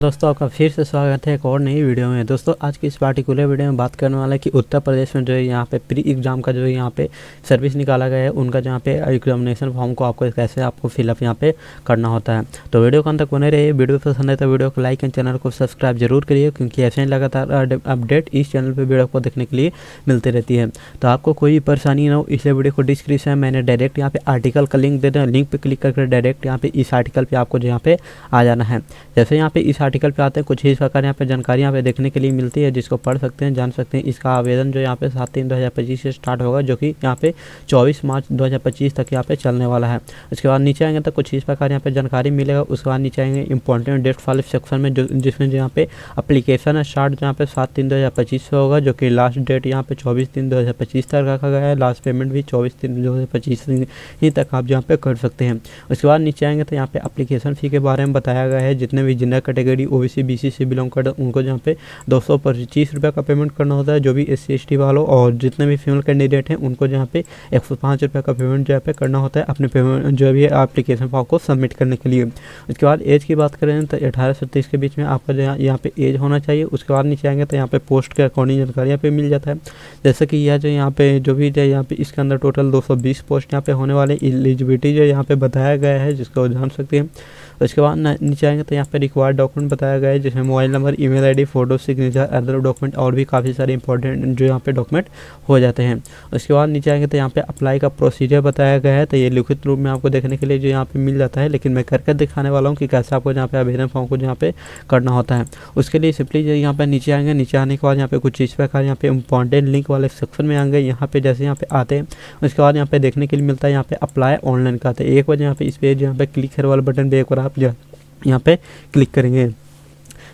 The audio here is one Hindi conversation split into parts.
दोस्तों आपका फिर से स्वागत है एक और नई वीडियो में। दोस्तों आज की इस पार्टिकुलर वीडियो में बात करने वाला है कि उत्तर प्रदेश में जो है यहाँ पे प्री एग्ज़ाम का जो है यहाँ पे सर्विस निकाला गया है, उनका जहाँ पे एग्जामिनेशन फॉर्म को कैसे आपको फिलअप यहाँ पे करना होता है। तो वीडियो को अंत तक बने रहिए। वीडियो पसंद है तो वीडियो को लाइक एंड चैनल को सब्सक्राइब जरूर करिए, क्योंकि ऐसे ही लगातार अपडेट इस चैनल पर वीडियो को देखने के लिए मिलती रहती है। तो आपको कोई परेशानी ना हो इसलिए वीडियो को डिस्क्रिप्शन में मैंने डायरेक्ट यहाँ पे आर्टिकल का लिंक दे दें। लिंक पर क्लिक करके डायरेक्ट यहाँ पे इस आर्टिकल पर आपको यहाँ पे आ जाना है। जैसे यहाँ पे इस आर्टिकल पे आते हैं, कुछ इस प्रकार यहाँ पे जानकारी यहाँ पे देखने के लिए मिलती है, जिसको पढ़ सकते हैं, जान सकते हैं। इसका आवेदन जो यहाँ पे 7/3/2025 से स्टार्ट होगा, जो कि यहाँ पे 24 मार्च 2025 तक यहाँ पे चलने वाला है। उसके बाद नीचे आएंगे तो कुछ इस प्रकार यहाँ पे जानकारी मिलेगा। उसके बाद नीचे आएंगे इंपॉर्टेंट डेट वाले सेक्शन में, जिसमें जो यहाँ पे अप्लीकेशन स्टार्ट यहाँ पे 7/3/2025 से होगा, जो कि लास्ट डेट यहाँ पे 24/3/2025 तक रखा गया है। लास्ट पेमेंट भी 24/3/2025 ही तक आप यहाँ पे कर सकते हैं। उसके बाद नीचे आएंगे तो यहाँ पे एप्लीकेशन फ़ी के बारे में बताया गया है। जितने भी जनरल कैटेगरी ओबीसी बीसी से बिलोंग करते हैं उनको जहाँ पे 225 रुपये का पेमेंट करना होता है। जो भी SC ST वालों और जितने भी फीमेल कैंडिडेट हैं उनको जहाँ पे 105 रुपये का पेमेंट जो पे करना होता है अपने पेमेंट जो भी एप्लीकेशन फॉर्म को सबमिट करने के लिए। उसके बाद एज की बात करें तो 18 से 30 के बीच में आपका जो यहाँ पे एज होना चाहिए। उसके बाद नीचे आएंगे तो यहाँ पे पोस्ट के अकॉर्डिंग जानकारी यहाँ पे मिल जाता है। जैसे कि यह जो यहाँ पे जो भी जो यहाँ पे इसके अंदर टोटल 220 पोस्ट यहाँ पे होने वाले एलिजिबिलिटी जो यहाँ पे बताया गया है, जिसको जान सकते हैं। उसके बाद नीचे आएंगे तो यहाँ पे रिक्वायर्ड डॉक्यूमेंट बताया गया है, जिसमें mobile number, email ID, photo, signature, other document और भी काफ़ी सारे इंपॉर्टेंट जो यहाँ पे डॉक्यूमेंट हो जाते हैं। उसके बाद नीचे आएंगे तो यहाँ पे अप्लाई का प्रोसीजर बताया गया है। तो ये लिखित रूप में आपको देखने के लिए जो यहाँ पे मिल जाता है, लेकिन मैं करके दिखाने वाला हूँ कि कैसे आपको यहाँ पे आवेदन फॉर्म को यहाँ पे करना होता है। उसके लिए सिंपली जो यहाँ पे नीचे आएंगे, नीचे आने के बाद यहाँ पे कुछ इस प्रकार यहाँ पे इंपॉर्टेंट लिंक वाले सेक्शन में आएंगे। यहाँ पे जैसे यहाँ पे आते हैं उसके बाद यहाँ पे देखने के लिए मिलता है यहाँ पे अप्लाई ऑनलाइन का। तो एक बार यहाँ पे इस पेज यहाँ पे क्लिक कर वाले बटन पे एक बार आप यहाँ पे क्लिक करेंगे।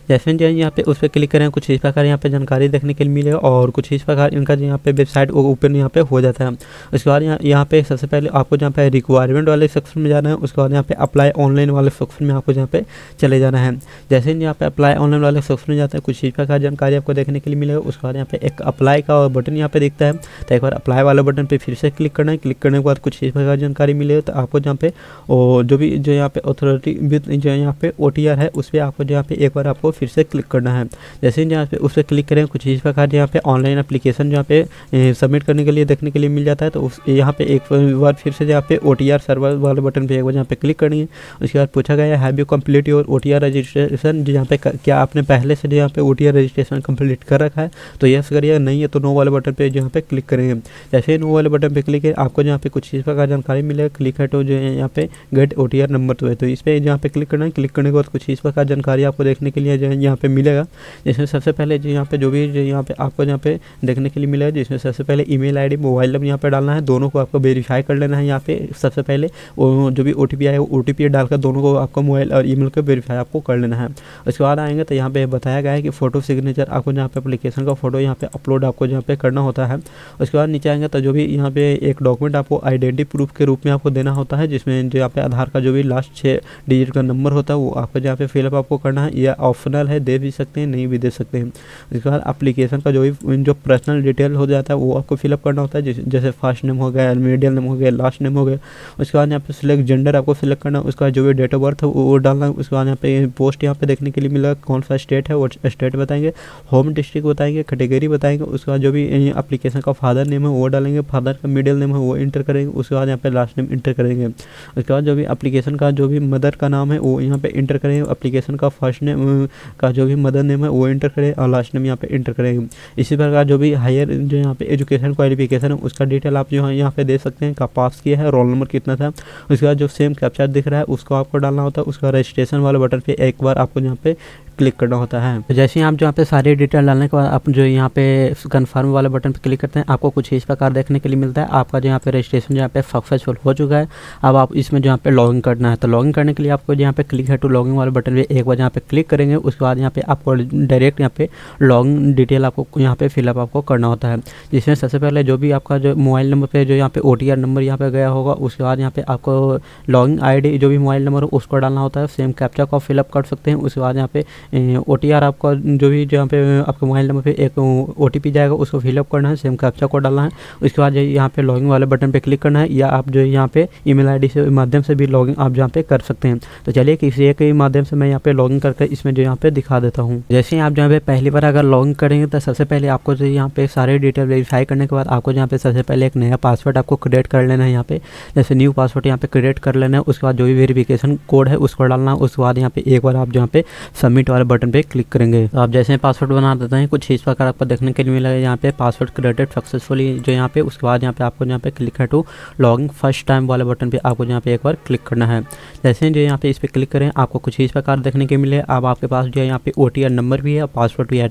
जैसे जो यहाँ पे उस पर क्लिक करें कुछ इस प्रकार यहाँ पे जानकारी देखने के लिए मिलेगा, और कुछ इस प्रकार इनका जो यहाँ पे वेबसाइट ओपन यहाँ पे हो जाता है। उसके बाद यहाँ पे सबसे पहले आपको जहाँ पे रिक्वायरमेंट वाले सेक्शन में जाना है। उसके बाद यहाँ पे अप्लाई ऑनलाइन वाले सेक्शन में आपको यहाँ पे चले जाना है। जैसे यहाँ पे अप्लाई ऑनलाइन वाले सेक्शन में जाते हैं कुछ इस प्रकार जानकारी आपको देखने के लिए मिलेगा। उसके बाद यहाँ पे एक अप्लाई का बटन यहाँ पे दिखता है, तो एक बार अप्लाई वाला बटन पर फिर से क्लिक करना है। क्लिक करने के बाद कुछ इस प्रकार जानकारी मिलेगा। तो आपको जहाँ पे जो भी जो यहाँ पे अथॉरिटी जो यहाँ पे OTR है उस पर आपको जहाँ पे एक बार आपको फिर से क्लिक करना है। जैसे ही यहाँ पे उस पर क्लिक करें कुछ इस प्रकार यहाँ पे ऑनलाइन एप्लीकेशन जहाँ पे सबमिट करने के लिए देखने के लिए मिल जाता है। तो उस यहाँ पे एक बार फिर से यहाँ पे OTR सर्वर वाले बटन पे एक बार यहाँ पे क्लिक करनी है। उसके बाद पूछा गया है have you complete your OTR registration, यहाँ पे क्या आपने पहले से यहाँ पे OTR रजिस्ट्रेशन कंप्लीट कर रखा है, तो यस करिए, नहीं है तो नो वाले बटन पे यहाँ पे क्लिक करेंगे। जैसे ही नो वाले बटन पे क्लिक है आपको यहाँ पे कुछ इस प्रकार जानकारी मिलेगा। क्लिक है तो जो है यहाँ पे गेट OTR नंबर तो है, तो इस पर यहाँ पे क्लिक करना है। क्लिक करने के बाद कुछ इस प्रकार जानकारी आपको देखने के लिए जो है यहाँ पे मिलेगा। जिसमें सबसे पहले जो यहाँ पे जो भी यहाँ पे आपको यहाँ पे देखने के लिए मिलेगा, जिसमें सबसे पहले ईमेल आईडी, मोबाइल नंबर यहाँ पे डालना है। दोनों को आपको वेरीफाई कर लेना है। यहाँ पे सबसे पहले वो जो भी OTP आया वो OTP डालकर दोनों को आपको मोबाइल और ईमेल को वेरीफाई आपको कर लेना है। उसके बाद आएंगे तो यहाँ पे बताया गया है कि फ़ोटो सिग्नेचर आपको यहाँ पे एप्लीकेशन का फ़ोटो यहाँ पे अपलोड आपको यहाँ पे करना होता है। उसके बाद नीचे आएंगे तो जो भी यहाँ पे एक डॉक्यूमेंट आपको आइडेंटिटी प्रूफ के रूप में आपको देना होता है, जिसमें जो यहाँ पे आधार का जो भी लास्ट 6 डिजिट का नंबर होता है वो आपको यहाँ पे फिलअप आपको करना है। यह ऑप्शनल है, दे भी सकते हैं, नहीं भी दे सकते हैं। उसके बाद एप्लीकेशन का जो पर्सनल डिटेल हो जाता है वो आपको फिलअप करना होता है, जैसे फर्स्ट नेम हो गया, मिडिल नेम हो गया, लास्ट नेम हो गया। उसके बाद यहाँ पे सिलेक्ट जेंडर आपको सिलेक्ट करना है। उसके बाद जो भी डेट ऑफ बर्थ है वो डालना है। उसके बाद यहाँ पे पोस्ट यहाँ पे देखने के लिए मिलेगा, कौन सा स्टेट है वो स्टेट बताएंगे, होम डिस्ट्रिक्ट बताएंगे, कैटेगरी बताएंगे। उसके बाद जो भी एप्लीकेशन का फादर नेम है वो डालेंगे, फादर का मिडिल नेम है वो इंटर करेंगे। उसके बाद यहाँ पे लास्ट नेम इंटर करेंगे। उसके बाद जो भी एप्लीकेशन का जो भी मदर का नाम है वो यहाँ पे इंटर करेंगे। एप्लीकेशन का फर्स्ट नेम का जो भी मदर नेम है वो इंटर करें और लास्ट नेम यहाँ पे इंटर करेंगे। इसी प्रकार जो भी हायर जो यहाँ पे एजुकेशन क्वालिफिकेशन है उसका डिटेल आप जो है यहाँ पे दे सकते हैं, कब पास किया है, रोल नंबर कितना था। उसके बाद जो सेम कैप्चा दिख रहा है उसको आपको डालना होता है। उसका रजिस्ट्रेशन वाले बटन पे एक बार आपको यहाँ पे क्लिक करना होता है। तो जैसे ही आप यहाँ पे सारी डिटेल डालने के बाद आप जो यहाँ पे कन्फर्म वाले बटन पे क्लिक करते हैं, आपको कुछ इस प्रकार देखने के लिए मिलता है। आपका जो यहाँ पे रजिस्ट्रेशन जो यहाँ पे सक्सेसफुल हो चुका है। अब आप इसमें जो यहाँ पे लॉगिन करना है, तो लॉगिन करने के लिए आपको यहाँ पे क्लिक है टू लॉगिन वाले बटन पे एक बार यहाँ पे क्लिक करेंगे। उसके बाद यहाँ पे आपको डायरेक्ट यहाँ पे लॉगिन डिटेल आपको यहाँ पे फिलअप आपको करना होता है, जिसमें सबसे पहले जो भी आपका जो मोबाइल नंबर पे जो यहाँ पे OTR नंबर यहाँ पे गया होगा, उसके बाद यहाँ पे आपको लॉगिन ID जो भी मोबाइल नंबर हो उसको डालना होता है। सेम कैप्चा को फिलअप कर सकते हैं। उसके बाद यहाँ पे OTR आपका जो भी जहाँ पे आपके मोबाइल नंबर पे एक OTP जाएगा, उसको फिलअप करना है, सेम कैप्चा कोड डालना है। उसके बाद यहाँ पे लॉगिन वाले बटन पे क्लिक करना है, या आप जो यहाँ पे ईमेल आईडी से माध्यम से भी लॉगिन आप जहाँ पे कर सकते हैं। तो चलिए किसी एक ही माध्यम से मैं यहाँ पे लॉगिन करके इसमें जो यहाँ पे दिखा देता हूँ। जैसे ही आप जहाँ पे पहली बार अगर लॉगिन करेंगे तो सबसे पहले आपको जो यहाँ पे सारे डिटेल वेरीफाई करने के बाद आपको यहाँ पे सबसे पहले एक नया पासवर्ड आपको क्रिएट कर लेना है। यहाँ पे जैसे न्यू पासवर्ड यहाँ पे क्रिएट कर लेना है। उसके बाद जो भी वेरिफिकेशन कोड है उसको डालना है। उसके बाद यहाँ पे एक बार आप जहाँ पे सबमिट वाले बटन पे क्लिक करेंगे तो आप जैसे पासवर्ड बना देते हैं कुछ इस प्रकार आपको देखने के लिए मिलेगा। यहाँ पे पासवर्ड क्रिएटेड सक्सेसफुली जो यहाँ पे, उसके बाद यहाँ पे आपको यहाँ पे क्लिक है टू लॉगिन फर्स्ट टाइम वाले बटन पे आपको यहाँ पे एक बार क्लिक करना है। जैसे जो यहाँ पे इस पर क्लिक करें आपको कुछ इस प्रकार देखने के मिले। अब आपके पास जो है यहाँ पे OTR नंबर भी है, पासवर्ड भी है,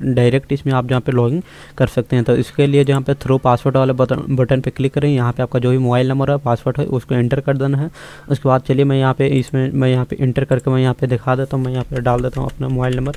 डायरेक्ट इसमें आप जहाँ पे लॉगिन कर सकते हैं। तो इसके लिए जहाँ पे थ्रू पासवर्ड वाले बटन पे क्लिक करें। यहाँ पे आपका जो भी मोबाइल नंबर है, पासवर्ड है, उसको एंटर कर देना है। उसके बाद चलिए मैं यहाँ पे यहाँ पे एंटर करके मैं यहाँ पे दिखा देता हूँ। मैं यहाँ पे डाल देता हूँ अपना मोबाइल नंबर।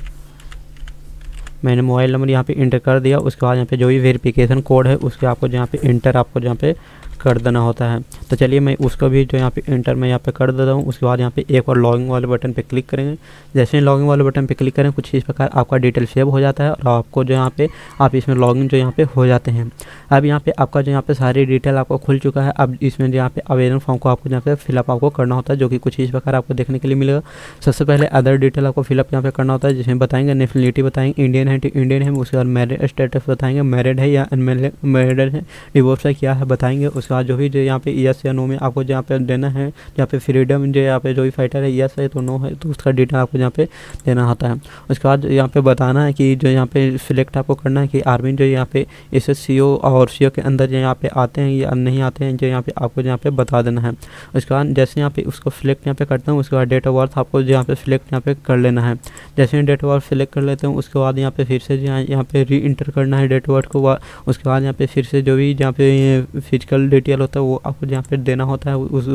मैंने मोबाइल नंबर यहाँ पे इंटर कर दिया। उसके बाद यहाँ पे जो भी वेरिफिकेशन कोड है उसके आपको यहाँ पे इंटर आपको यहाँ पे कर देना होता है। तो चलिए मैं उसको भी जो यहाँ पे इंटर मैं यहाँ पे कर देता हूँ। उसके बाद यहाँ पे एक बार लॉगिन वाले बटन पे क्लिक करेंगे। जैसे ही लॉगिन वाले बटन पे क्लिक करें कुछ इस प्रकार आपका डिटेल सेव हो जाता है और आपको जो यहाँ पे आप इसमें लॉगिन जो यहाँ पे हो जाते हैं। अब यहाँ पे आपका जो यहाँ पे सारी डिटेल आपको खुल चुका है। अब इसमें जो यहाँ पे आवेदन फॉर्म को आपको यहाँ पे फिलअप आपको करना होता है, जो कि कुछ इस प्रकार आपको देखने के लिए मिलेगा। सबसे पहले अदर डिटेल आपको फिलअप यहाँ पे करना होता है, जिसमें बताएंगे नेशनलिटी बताएंगे इंडियन है तो इंडियन है। उसके बाद मैरिज स्टेटस बताएंगे, मैरिड है या अनमैरिड है, डिवोर्स है क्या है बताएंगे। उसके बाद जो भी जो यहाँ पे यस या नो में आपको जहाँ पे देना है, जहाँ पे फ्रीडम जो यहाँ पे जो भी फाइटर है यस है तो नो है तो उसका डिटेल आपको यहाँ पे देना होता है। उसके बाद यहाँ पे बताना है कि जो यहाँ पे सिलेक्ट आपको करना है कि आर्मी जो यहाँ पे SSCO और CO के अंदर जो यहाँ पे आते हैं या नहीं आते हैं, जो यहाँ पे आपको यहाँ पे बता देना है। उसके बाद जैसे यहाँ पे उसको सिलेक्ट यहाँ पे करते हैं उसके बाद डेट ऑफ बर्थ आपको यहाँ पे सिलेक्ट यहाँ पे कर लेना है। जैसे डेट ऑफ बर्थ सिलेक्ट कर लेते हैं उसके बाद यहाँ पे फिर से यहाँ पे री इंटर करना है डेट ऑफ बर्थ को। उसके बाद यहाँ पे फिर से जो भी जहाँ पे फिजिकल डिटेल होता है वो आपको यहाँ पे देना होता है उस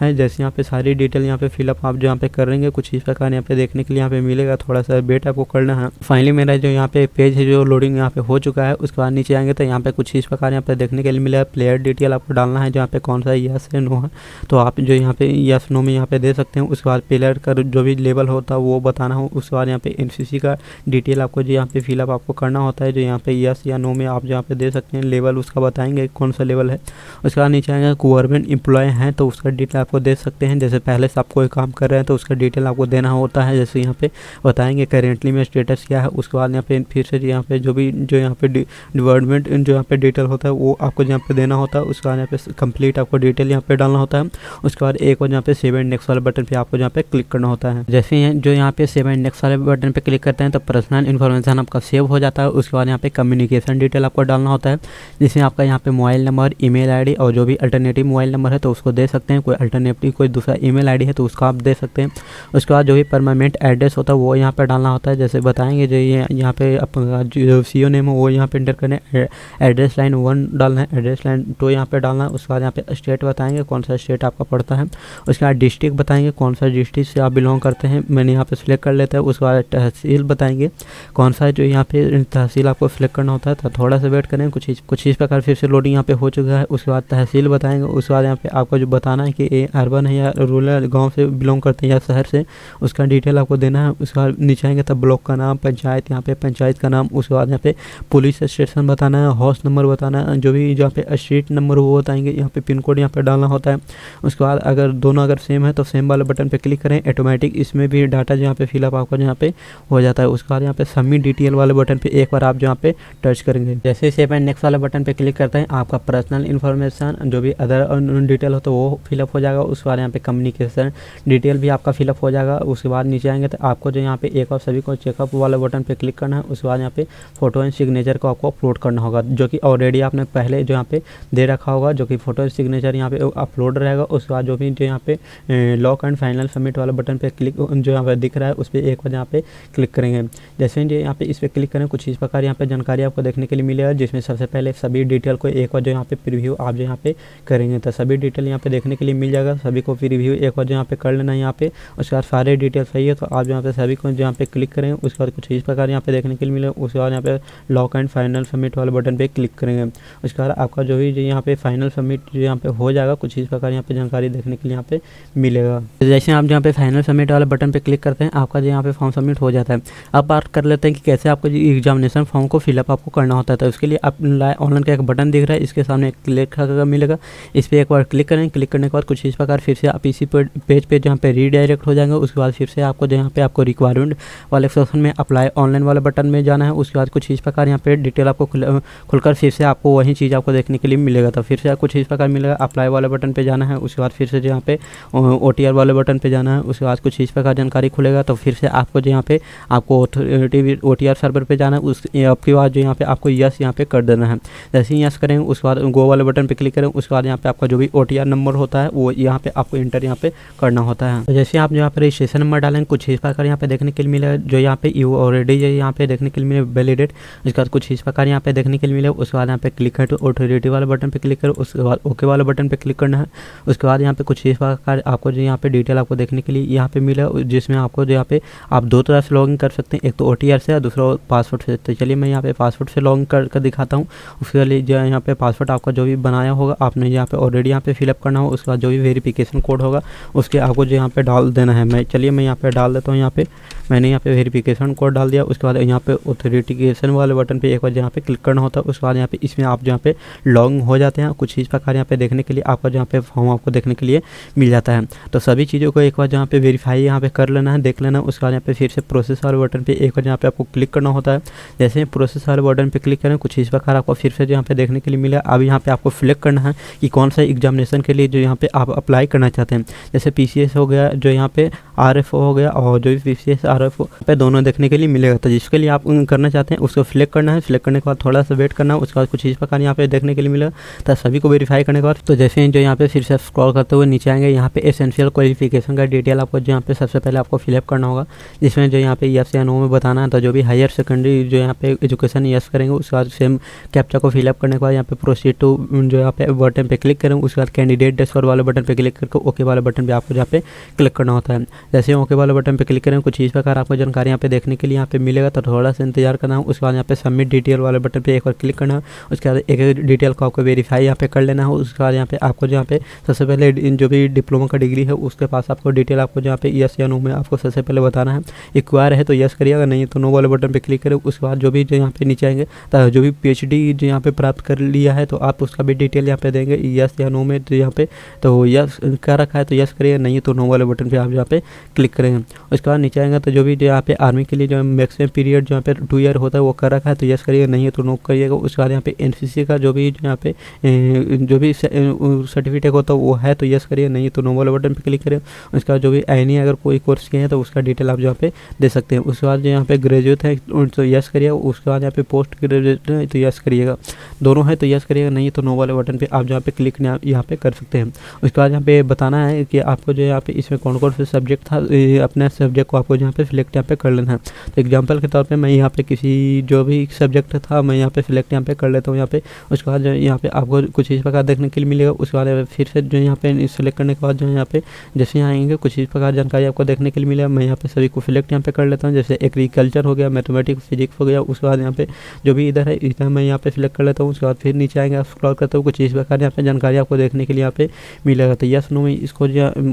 है। जैसे यहाँ पे सारी डिटेल यहाँ पे फिलअप आप जहाँ पे करेंगे कुछ इस प्रकार यहाँ पे देखने के लिए यहाँ पे मिलेगा। थोड़ा सा वेट आपको करना है। फाइनली मेरा जो यहाँ पे पेज है जो लोडिंग यहाँ पे हो चुका है। उसके बाद नीचे आएंगे तो यहाँ पे कुछ इस प्रकार यहाँ पे देखने के लिए मिलेगा। प्लेयर डिटेल आपको डालना है जहाँ पे कौन सा यस है नो है तो आप जो यहाँ पे यस नो में यहाँ पे दे सकते हैं। उसके बाद प्लेयर का जो भी लेवल होता है वो बताना हो। उसके बाद यहाँ पे NCC का डिटेल आपको जो यहाँ पे फिलअप आपको करना होता है, जो यहाँ पे यस या नो में आप जहाँ पे दे सकते हैं। लेवल उसका बताएंगे कौन सा लेवल है। उसके बाद नीचे आएंगे गवर्नमेंट एम्प्लॉय हैं तो उसका डिटेल आपको दे सकते हैं। जैसे पहले से आप कोई काम कर रहे हैं तो उसका डिटेल आपको देना होता है। जैसे यहाँ पे बताएंगे करेंटली में स्टेटस क्या है। उसके बाद यहाँ पे फिर से यहाँ पे जो यहाँ पे डिपार्टमेंट जो यहाँ पे डिटेल होता है वो आपको यहाँ पे देना होता है। उसके बाद यहाँ पे कंप्लीट आपको डिटेल यहाँ पे डालना होता है। उसके बाद एक बार यहाँ पे सेव एंड नेक्स्ट वाले बटन पे आपको यहाँ पे क्लिक करना होता है। जैसे जो यहाँ पे सेव एंड नेक्स्ट वाले बटन पे क्लिक करते हैं तो पर्सनल इन्फॉर्मेशन आपका सेव हो जाता है। उसके बाद यहाँ पे कम्युनिकेशन डिटेल आपको डालना होता है, जिसमें आपका यहाँ पे मोबाइल नंबर, ईमेल आईडी और जो भी अल्टरनेटिव मोबाइल नंबर है तो उसको दे सकते हैं। कोई अल्टरनेटिव कोई दूसरा ईमेल आईडी है तो उसको आप दे सकते हैं। उसके बाद जो भी परमानेंट एड्रेस होता है वो यहाँ पे डालना होता है। जैसे बताएंगे जो यहाँ पे अपना जो CO नेम है वो यहाँ पे एंटर करना है। एड्रेस लाइन 1 डालना है, एड्रेस लाइन 2 यहाँ पे डालना है। उसके बाद यहाँ पे स्टेट बताएंगे कौन सा स्टेट आपका पड़ता है। उसके बाद डिस्ट्रिक्ट बताएंगे कौन सा डिस्ट्रिक्ट से आप बिलोंग करते हैं, मैंने यहाँ पे सिलेक्ट कर लेता है। उसके बाद तहसील बताएंगे कौन सा जो यहाँ पे तहसील आपको सिलेक्ट करना होता है। तो थोड़ा सा वेट करें, कुछ इस प्रकार फिर से लोडिंग यहाँ पे हो चुका है। उसके बाद तहसील बताएंगे। उसके बाद यहाँ पे आपको जो बताना है कि ये अर्बन है या रूरल गांव से बिलोंग करते हैं या शहर से, उसका डिटेल आपको देना है। उसके बाद नीचे आएंगे तब ब्लॉक का नाम, पंचायत, यहाँ पे पंचायत का नाम। उसके बाद यहाँ पे पुलिस स्टेशन बताना है, हाउस नंबर बताना है, जो भी जहाँ पे स्ट्रीट नंबर वो बताएंगे। यहाँ पे पिन कोड यहाँ पे डालना होता है। उसके बाद अगर दोनों अगर सेम है तो सेम वाले बटन पे क्लिक करें। ऑटोमेटिक इसमें भी डाटा जहाँ पे फिलअप आपको यहाँ पे हो जाता है। उसके बाद यहाँ पे सबमिट डिटेल वाले बटन पे एक बार आप जहाँ पे टच करेंगे। जैसे सेव एंड नेक्स्ट वाले बटन पे क्लिक करते हैं आपका पर्सनल इन्फॉर्मेशन जो भी अदर डिटेल हो तो वो फिलअप हो जाएगा। उसके बाद यहाँ पे कम्युनिकेशन डिटेल भी आपका फिलअप हो जाएगा। उसके बाद नीचे आएंगे तो आपको जो यहाँ पे एक और सभी को चेकअप वाले बटन पे क्लिक करना है। उसके बाद यहाँ पे फोटो एंड सिग्नेचर को आपको अपलोड करना होगा, जो कि ऑलरेडी आपने पहले जो यहाँ पे दे रखा होगा, जो कि फोटो एंड सिग्नेचर यहाँ पे अपलोड रहेगा। उसके बाद जो भी जो यहाँ पे लॉक एंड फाइनल सबमिट वाला बटन पे क्लिक जो यहाँ पे दिख रहा है उस पर एक बार यहाँ पे क्लिक करेंगे। जैसे ही यहाँ पे इस पर क्लिक करें कुछ इस प्रकार यहाँ पे जानकारी आपको देखने के लिए मिलेगा, जिसमें सबसे पहले सभी डिटेल को एक बार जो यहाँ पे प्रीव्यू आप जो यहाँ पे करेंगे। तो सभी डिटेल यहाँ पे देखने के लिए मिल जाएगा, सभी को फिर रिव्यू एक बार जो यहाँ पे कर लेना है यहाँ पे। उसके बाद सारे डिटेल सही है तो आप यहाँ पे सभी को यहाँ पे क्लिक करेंगे। उसके बाद कुछ इस प्रकार यहाँ पे देखने के लिए मिलेगा। उसके बाद यहाँ पे लॉक एंड फाइनल सबमिट वाले बटन पे क्लिक करेंगे। उसके बाद आपका जो भी यहाँ पे फाइनल सबमिट जो यहाँ पे हो जाएगा, कुछ इस प्रकार यहाँ पे जानकारी देखने के लिए यहाँ पे मिलेगा। जैसे आप यहाँ पे फाइनल सबमिट वाले बटन पे क्लिक करते हैं, आपका जो यहाँ पे फॉर्म सबमिट हो जाता है। अब बात कर लेते हैं कि कैसे आपको एग्जामिनेशन फॉर्म को फिलअप आपको करना होता है। तो उसके लिए आप ऑनलाइन का एक बटन दिख रहा है, इसके सामने क्लिक का मिलेगा, इस पर एक बार क्लिक करें। क्लिक करने के बाद कुछ इस प्रकार फिर से आप इसी पेज पे जहाँ पे रीडायरेक्ट हो जाएंगे। उसके बाद फिर से आपको जहाँ पे आपको रिक्वायरमेंट वाले सेक्शन में अप्लाई ऑनलाइन वाले बटन में जाना है। उसके बाद कुछ इस प्रकार यहाँ पे डिटेल आपको खुलकर फिर से आपको वही चीज़ आपको देखने के लिए मिलेगा। तो फिर से कुछ इस प्रकार मिलेगा, अप्लाई वाले बटन पे जाना है। उसके बाद फिर से यहाँ पे OTR वाले बटन पे जाना है। उसके बाद कुछ इस प्रकार जानकारी खुलेगा। तो फिर से आपको जो यहाँ पे आपको OTR सर्वर पे जाना है। आपके बाद जो यहाँ पे आपको यस यहाँ पे कर देना है। जैसे ही यस करेंगे उसके बाद गो वाले बटन पे क्लिक करें। उसके बाद यहाँ पे आपका जो भी OTR नंबर होता है वो यहाँ पे आपको इंटर यहाँ पे करना होता है। तो जैसे आप यहाँ पे रजिस्ट्रेशन नंबर डालेंगे, कुछ इस प्रकार यहाँ पे देखने के लिए मिलेगा, जो यहाँ पे यू ऑलरेडी यहाँ पे देखने के लिए मिले वैलिडेट। उसके बाद कुछ इस प्रकार यहाँ पे देखने के लिए मिलेगा। उसके बाद यहाँ पे क्लिक है तो ऑथोरिटी वाले बटन पे क्लिक करो। उसके बाद ओके वाले बटन पे क्लिक करना है। उसके बाद यहाँ पे कुछ इस प्रकार आपको जो यहाँ पे डिटेल आपको देखने के लिए यहाँ पे मिला, जिसमें आपको जो यहाँ पे आप दो तरह से लॉगिन कर सकते हैं, एक तो OTR से और दूसरा पासवर्ड से। तो चलिए मैं यहाँ पे पासवर्ड से लॉगिन कर दिखाता हूँ। उसके लिए जो यहाँ पे पासवर्ड आपका जो भी बनाया होगा आपने यहाँ पे ऑलरेडी यहाँ पे फिलअप करना होगा। उसके बाद जो भी वेरिफिकेशन कोड होगा उसके आपको जो यहाँ पे डाल देना है। मैं यहाँ पे डाल देता हूँ। यहाँ पे मैंने यहाँ पे वेरिफिकेशन कोड डाल दिया। उसके बाद यहाँ पे ऑथेंटिकेशन वाले बटन पे एक बार यहाँ पे क्लिक करना होता है। उसके बाद यहाँ पे इसमें आप यहाँ पे लॉगिन हो जाते हैं। कुछ इस प्रकार यहाँ पे देखने के लिए आपका जहाँ पे फॉर्म आपको देखने के लिए मिल जाता है। तो सभी चीज़ों को एक बार जहाँ पे वेरीफाई यहाँ पे कर लेना है, देख लेना है। उसके बाद यहाँ पे फिर से प्रोसेस वाले बटन पे एक बार यहाँ पे आपको क्लिक करना होता है। जैसे प्रोसेस वाले बटन पे क्लिक करें, कुछ इस प्रकार आपको फिर से यहाँ पे देखने के लिए मिला। अब यहाँ पे आपको सिलेक्ट करना है कि कौन सा एग्जामिनेशन के लिए जो यहाँ पे आप अप्लाई करना चाहते हैं। जैसे PCS हो गया, जो यहाँ पे RFO हो गया, और जो भी PCS RFO पे दोनों देखने के लिए मिलेगा। तो जिसके लिए आप करना चाहते हैं उसको सिलेक्ट करना है। सिलेक्ट करने के बाद थोड़ा सा वेट करना है। उसके बाद कुछ इस प्रकार यहाँ पे देखने के लिए मिलेगा। तो सभी को वेरीफाई करने के बाद तो जैसे जो यहाँ पे फिर से स्क्रॉल करते हुए नीचे आएंगे, यहाँ पे एसेंशियल क्वालिफिकेशन का डिटेल आपको जो यहाँ पे सबसे पहले आपको फिलअप करना होगा, जिसमें जो यहाँ पे यस या नो में बताना है। तो जो भी हायर सेकेंडरी जो यहाँ पे एजुकेशन यस करेंगे, उसके बाद सेम कैप्चा को फिलअप करने के बाद यहाँ पे प्रोसीड टू जो यहाँ पे बटन पे क्लिक करेंगे। उसके बाद कैंडिडेट डैशबोर्ड वाले बटन पे क्लिक करके ओके वाले बटन पे आपको यहाँ पे क्लिक करना होता है। जैसे ओके वाले बटन पे क्लिक करें, कुछ इस प्रकार आपको जानकारी यहाँ पे देखने के लिए यहाँ पे मिलेगा। तो थोड़ा सा इंतजार करना है। उसके बाद यहाँ पे सबमिट डिटेल वाले बटन पे एक बार क्लिक करना है। उसके बाद एक एक डिटेल को आपको वेरीफाई यहाँ पे कर लेना है। उसके बाद यहाँ पे आपको जहाँ पे सबसे पहले जो भी डिप्लोमा का डिग्री है उसके पास आपको डिटेल आपको जहाँ पे यस या नो में आपको सबसे पहले बताना है। एक्वायर है तो यस करिएगा, नहीं तो नो वाले बटन पे क्लिक करें। उसके बाद जो भी जो यहाँ पे नीचे आएंगे, तो जो भी PhD जो यहाँ पे प्राप्त कर लिया है तो आप उसका भी डिटेल यहाँ पे देंगे यस या नो में। तो यहाँ पे तो यस कर रखा है तो यस करिएगा, नहीं तो नो वाले बटन पे आप यहाँ पे क्लिक करेंगे। उसके बाद नीचे आएंगे तो जो भी जो यहाँ पे आर्मी के लिए जो मैक्सिमम पीरियड जो यहाँ पे 2 ईयर होता है वो कर रखा है तो यस करिएगा, नहीं है तो नो करिएगा। उसके बाद यहाँ पे NCC का जो भी यहाँ पे जो भी सर्टिफिकेट होता है वो है तो यस करिए, नहीं तो नो वाले बटन पे क्लिक करें। उसके बाद जो भी INI अगर कोई कोर्स किए हैं तो उसका डिटेल आप यहाँ पे दे सकते हैं। उसके बाद जो यहाँ पे ग्रेजुएट है तो यस करिएगा। उसके बाद यहाँ पे पोस्ट ग्रेजुएट है तो यस करिएगा, दोनों है तो यस करिएगा, नहीं तो नो वाले बटन पे आप जहाँ पे क्लिक यहाँ पे कर सकते हैं। उसके बाद यहाँ पे बताना है कि आपको जो यहाँ पे इसमें कौन कौन से सब्जेक्ट था, अपने सब्जेक्ट को आपको यहाँ पे सिलेक्ट यहाँ पे कर लेना है। तो एग्जाम्पल के तौर पर मैं यहाँ पे किसी जो भी सब्जेक्ट था मैं यहाँ पे सिलेक्ट यहाँ पे कर लेता हूँ यहाँ पे। उसके बाद यहाँ पे आपको कुछ इस प्रकार देखने के लिए मिलेगा। उसके बाद फिर से जो यहाँ पे सिलेक्ट करने के बाद जो यहाँ पे जैसे यहाँ आएंगे कुछ इस प्रकार जानकारी आपको देखने के लिए मिलेगा। मैं यहाँ पे सभी को सिलेक्ट यहाँ पे कर लेता हूँ, जैसे एग्रीकल्चर हो गया, मैथमेटिक्स, फिजिक्स हो गया। उसके बाद यहाँ पे जो भी इधर है इधर मैं यहाँ पे सिलेक्ट कर लेता हूँ। उसके बाद फिर नीचे आएंगे, स्क्रॉल करते हुए कुछ इस प्रकार यहाँ पे जानकारी आपको देखने के लिए यहाँ पे मिलेगा। तो यस नो में इसको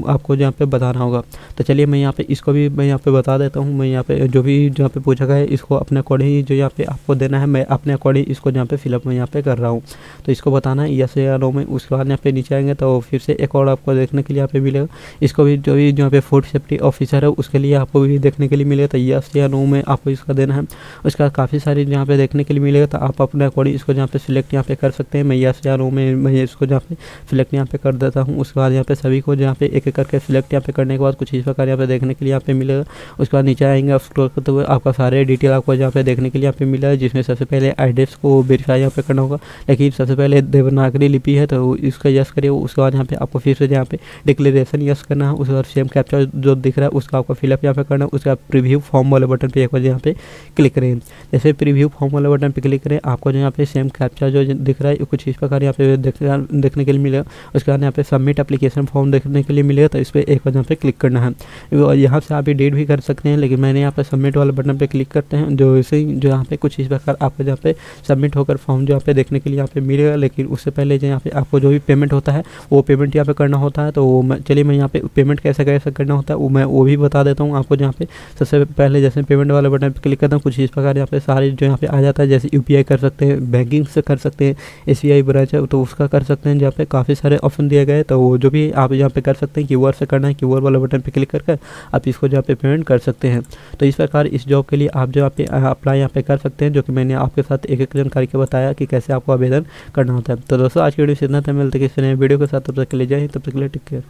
आपको यहाँ पे बताना होगा। तो चलिए मैं यहाँ पे इसको भी मैं यहाँ पे बता देता हूँ। मैं यहाँ पे जो भी यहाँ पे पूछा गया है इसको अपने अकॉर्डिंग जो यहाँ पे आपको देना है, मैं अपने अकॉर्डिंग इसको यहाँ पे फिलअप मैं यहाँ पे कर रहा हूँ। तो इसको बताना है यस या नो में। उसके बाद यहाँ पे नीचे आएंगे तो फिर से एक और आपको देखने के लिए यहाँ पे मिलेगा। इसको भी जो भी यहाँ पे फूड सेफ्टी ऑफिसर है उसके लिए आपको भी देखने के लिए मिलेगा। तो यस या नो में आपको इसका देना है। उसके बाद काफ़ी सारी यहाँ पे देखने के लिए मिलेगा। तो आप अपने अकॉर्डिंग इसको यहाँ पे सिलेक्ट यहाँ पे कर सकते हैं। मैं यस या नो में मैं इसको यहाँ पे सिलेक्ट यहाँ पे कर देता हूँ। उसके बाद यहाँ पे सभी को यहाँ पे एक एक करके सिलेक्ट यहाँ पे करने के बाद कुछ इस प्रकार यहाँ पे देखने के लिए यहाँ पे मिलेगा। उसके बाद नीचे आएंगे, स्क्रॉल करते हुए आपका सारे डिटेल आपको यहाँ पे देखने के लिए यहाँ पे मिला है, जिसमें सबसे पहले एड्रेस को वेरीफाई यहाँ पे करना होगा। लेकिन सबसे पहले देवनागरी लिपि है तो इसका यस करिए। उसके बाद यहाँ पे आपको फिर से यहाँ पे डिक्लेरेशन यस करना है। उसके बाद सेम कैप्चा जो दिख रहा है उसका आपको फिलअप यहाँ पे करना है। उसके बाद प्रीव्यू फॉर्म वाले बटन पे एक बार यहाँ पे क्लिक करें। जैसे प्रीव्यू फॉर्म वाले बटन पे क्लिक करें, आपको जो यहाँ पे सेम कैप्चा जो दिख रहा है कुछ इस प्रकार यहाँ पे देखने के लिए मिलेगा। उसके बाद यहाँ पे सबमिट एप्लीकेशन फॉर्म देखने के लिए मिलेगा, तो इस पर एक बार यहाँ पे क्लिक करना है। और यहाँ से आप एडिट भी कर सकते हैं, लेकिन मैंने यहाँ पे सबमिट वाले बटन पे क्लिक करते हैं, जो इसे जो यहाँ पे कुछ इस प्रकार आपको यहाँ पे सबमिट होकर फॉर्म जो यहाँ पे देखने के लिए यहाँ पे मिलेगा। लेकिन उससे पहले जो यहाँ पे आपको जो भी पेमेंट होता है वो पेमेंट यहाँ पे करना होता है। तो चलिए मैं यहाँ पे पेमेंट कैसे करना होता है वो भी बता देता हूँ आपको। जहाँ पे सबसे पहले जैसे पेमेंट वाले बटन पे क्लिक करता हूँ, कुछ इस प्रकार यहाँ पे सारे जो यहाँ पे आ जाता है। जैसे यूपीआई कर सकते हैं, बैंकिंग से कर सकते हैं, एसबीआई ब्रांच है तो उसका कर सकते हैं। जहाँ पे काफ़ी सारे ऑप्शन दिए गए, तो जो भी आप यहाँ पे कर सकते हैं। क्यूआर से करना है, क्यूआर वाला बटन पे क्लिक करके आप इसको जहाँ पे पेमेंट कर सकते हैं। तो इस प्रकार इस जॉब के लिए आप जो यहाँ पे अप्लाई यहाँ पे कर सकते हैं, जो कि मैंने आपके साथ एक जानकारी के बताया कि कैसे आपको आवेदन करना होता है। तो दोस्तों आज की वीडियो से इतना था, मिलते किसी नए वीडियो के साथ, तब तक के लिए जय हिंद, तब तक के लिए टेक केयर।